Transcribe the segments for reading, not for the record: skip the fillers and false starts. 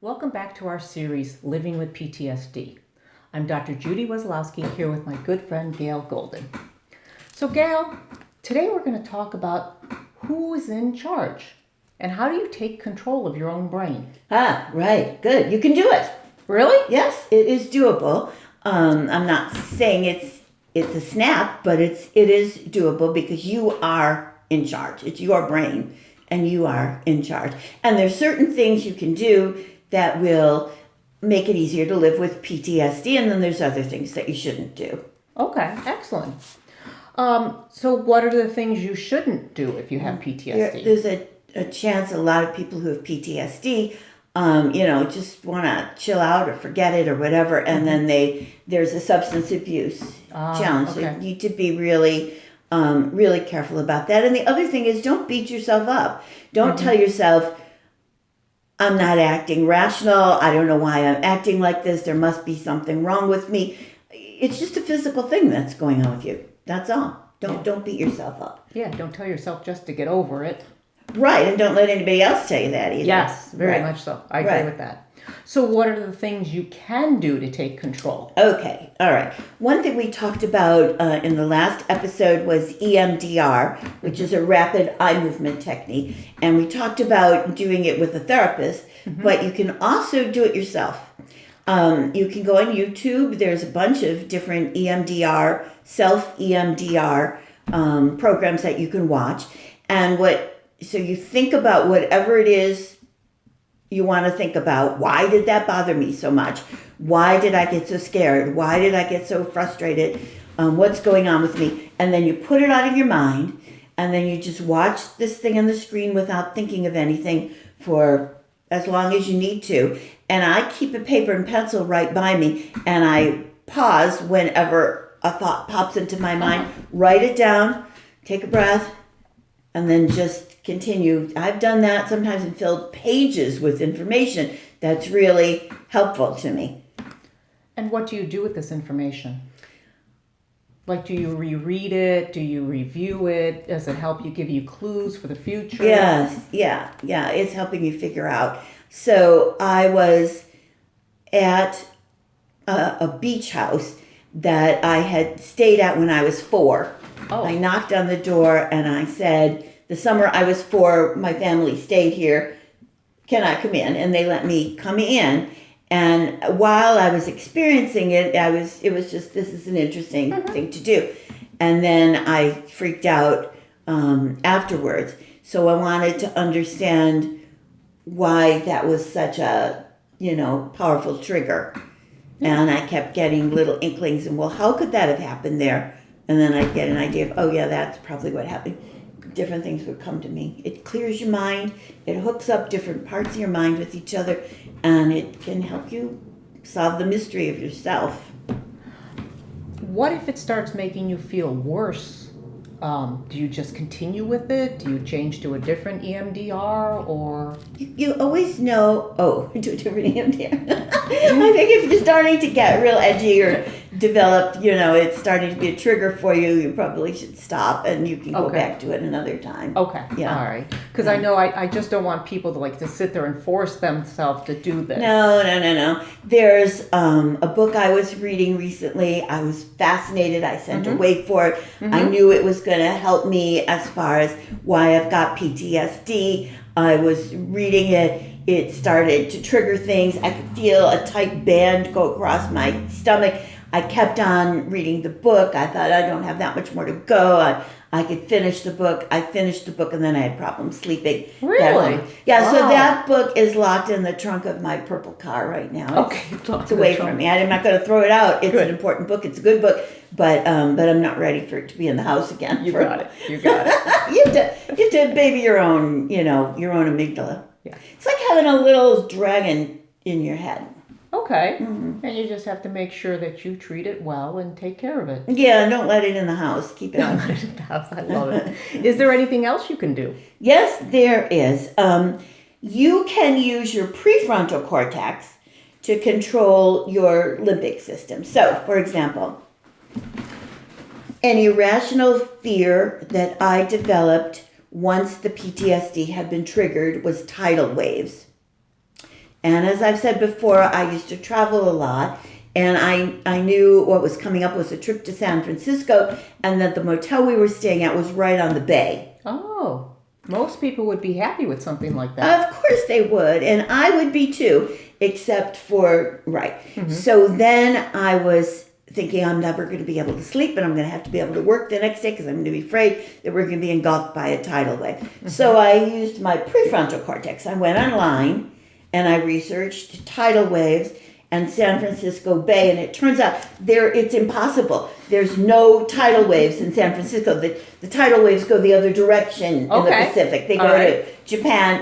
Welcome back to our series, Living with PTSD. I'm Dr. Judy Wesolowski here with my good friend Gail Golden. So Gail, today we're going to talk about who is in charge and how do you take control of your own brain. Right. Good. You can do it. Really? Yes, it is doable. I'm not saying it's a snap, but it is doable because you are in charge. It's your brain and you are in charge. And there's certain things you can do that will make it easier to live with PTSD, and then there's other things that you shouldn't do. Okay, excellent. So what are the things you shouldn't do if you have PTSD? There's a chance a lot of people who have PTSD, just want to chill out or forget it or whatever, and then there's a substance abuse challenge. Okay. So you need to be really careful about that. And the other thing is, don't beat yourself up. Don't tell yourself, I'm not acting rational. I don't know why I'm acting like this. There must be something wrong with me. It's just a physical thing that's going on with you. That's all. Don't beat yourself up. Yeah, don't tell yourself just to get over it. Right, and don't let anybody else tell you that either. Yes, very much so. I agree with that. So what are the things you can do to take control? Okay, all right. One thing we talked about in the last episode was EMDR, which is a rapid eye movement technique. And we talked about doing it with a therapist, but you can also do it yourself. You can go on YouTube. There's a bunch of different EMDR, self-EMDR programs that you can watch. So you think about whatever it is you want to think about. Why did that bother me so much? Why did I get so scared? Why did I get so frustrated? What's going on with me? And then you put it out of your mind, and then you just watch this thing on the screen without thinking of anything for as long as you need to. And I keep a paper and pencil right by me, and I pause whenever a thought pops into my mind, write it down, take a breath, and then just continue. I've done that sometimes and filled pages with information that's really helpful to me. And what do you do with this information? Like, do you reread it? Do you review it? Does it help you, give you clues for the future? Yes, yeah. It's helping you figure out. So I was at a beach house that I had stayed at when I was 4. Oh. I knocked on the door and I said, the summer I was 4, my family stayed here. Can I come in? And they let me come in. And while I was experiencing it, it was just, this is an interesting thing to do. And then I freaked out afterwards. So I wanted to understand why that was such a, powerful trigger. And I kept getting little inklings and, well, how could that have happened there? And then I'd get an idea of, oh yeah, that's probably what happened. Different things would come to me. It clears your mind. It hooks up different parts of your mind with each other, and it can help you solve the mystery of yourself. What if it starts making you feel worse? Do you just continue with it? Do you change to a different EMDR, or? You always know, to a different EMDR. I think if you're starting to get real edgy or develop, it's starting to be a trigger for you, you probably should stop and you can go back to it another time. Okay, yeah. All right. Because I know I just don't want people to sit there and force themselves to do this. No. There's a book I was reading recently. I was fascinated. I sent away for it. I knew it was going to help me as far as why I've got PTSD. I was reading it. It started to trigger things. I could feel a tight band go across my stomach. I kept on reading the book. I thought, I don't have that much more to go. I could finish the book. I finished the book, and then I had problems sleeping. Really? Yeah, wow. So that book is locked in the trunk of my purple car right now. It's away from me. I'm not going to throw it out. It's an important book. It's a good book, but I'm not ready for it to be in the house again. You got it. you have to baby your own, your own amygdala. Yeah. It's like having a little dragon in your head. Okay. And you just have to make sure that you treat it well and take care of it. Yeah, and don't let it in the house. Keep it out. In the house. I love it. Is there anything else you can do? Yes, there is. You can use your prefrontal cortex to control your limbic system. So, for example, an irrational fear that I developed once the PTSD had been triggered was tidal waves. And as I've said before, I used to travel a lot. And I knew what was coming up was a trip to San Francisco, and that the motel we were staying at was right on the bay. Oh, most people would be happy with something like that. Of course they would, and I would be too, except for, right. So then I was thinking I'm never going to be able to sleep, and I'm going to have to be able to work the next day because I'm going to be afraid that we're going to be engulfed by a tidal wave. So I used my prefrontal cortex. I went online and I researched tidal waves and San Francisco Bay, and it turns out it's impossible. There's no tidal waves in San Francisco. The tidal waves go the other direction in the Pacific. They go to Japan,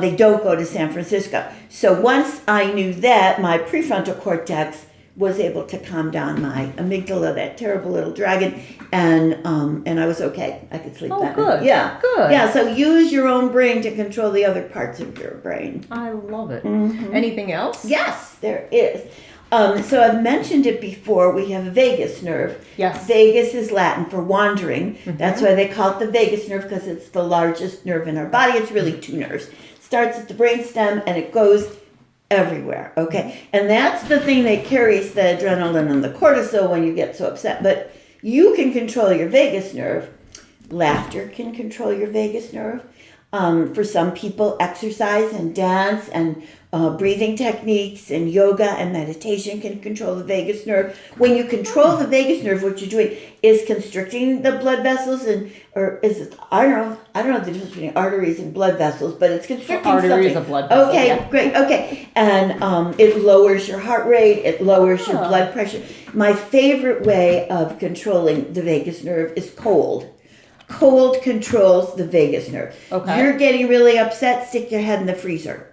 they don't go to San Francisco. So once I knew that, my prefrontal cortex was able to calm down my amygdala, that terrible little dragon, and I was okay. I could sleep that night. Good. Yeah. Good. Yeah, so use your own brain to control the other parts of your brain. I love it. Anything else? Yes, there is. So I've mentioned it before. We have a vagus nerve. Yes. Vagus is Latin for wandering. That's why they call it the vagus nerve, because it's the largest nerve in our body. It's really two nerves. It starts at the brainstem and it goes everywhere. Okay. And that's the thing that carries the adrenaline and the cortisol when you get so upset. But you can control your vagus nerve. Laughter can control your vagus nerve. For some people, exercise and dance and breathing techniques and yoga and meditation can control the vagus nerve. When you control the vagus nerve, what you're doing is constricting the blood vessels, I don't know the difference between arteries and blood vessels, but it's constricting Arteries something. are blood vessels. Okay, Yeah. great. Okay, and it lowers your heart rate. It lowers your blood pressure. My favorite way of controlling the vagus nerve is cold. Cold controls the vagus nerve. Okay. You're getting really upset, stick your head in the freezer.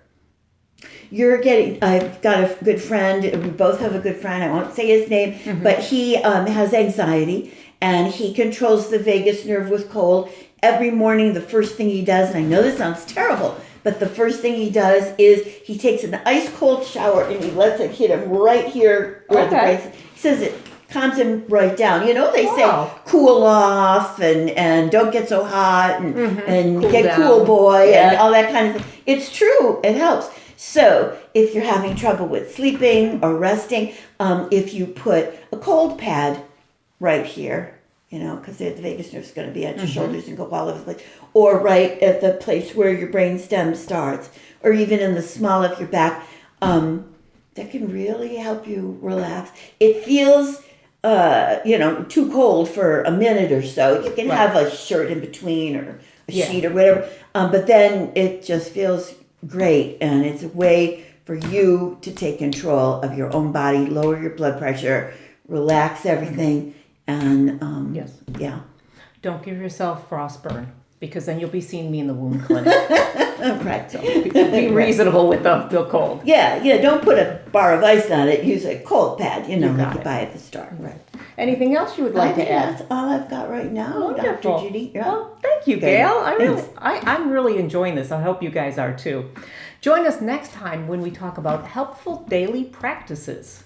I've got a good friend, we both have a good friend, I won't say his name, but he has anxiety, and he controls the vagus nerve with cold. Every morning, the first thing he does, and I know this sounds terrible, but the first thing he does is he takes an ice cold shower and he lets it hit him right here where the brace. He says it calms him right down. They say cool off and don't get so hot and Cool get down. cool boy and all that kind of thing. It's true. It helps. So if you're having trouble with sleeping or resting, if you put a cold pad right here, because the vagus nerve is going to be at your shoulders and go all over the place, or right at the place where your brain stem starts, or even in the small of your back, that can really help you relax. It feels too cold for a minute or so. You can have a shirt in between or a sheet or whatever, but then it just feels great, and it's a way for you to take control of your own body, lower your blood pressure, relax everything, and Don't give yourself frostburn, because then you'll be seeing me in the wound clinic. Right. So be reasonable with the cold. Yeah, don't put a bar of ice on it. Use a cold pad, like you buy at the store. Right. Anything else you would like to add? That's all I've got right now, Wonderful. Dr. Judy. Yeah. Well, thank you, Okay. Gail. Thanks. I'm really enjoying this. I hope you guys are too. Join us next time when we talk about helpful daily practices.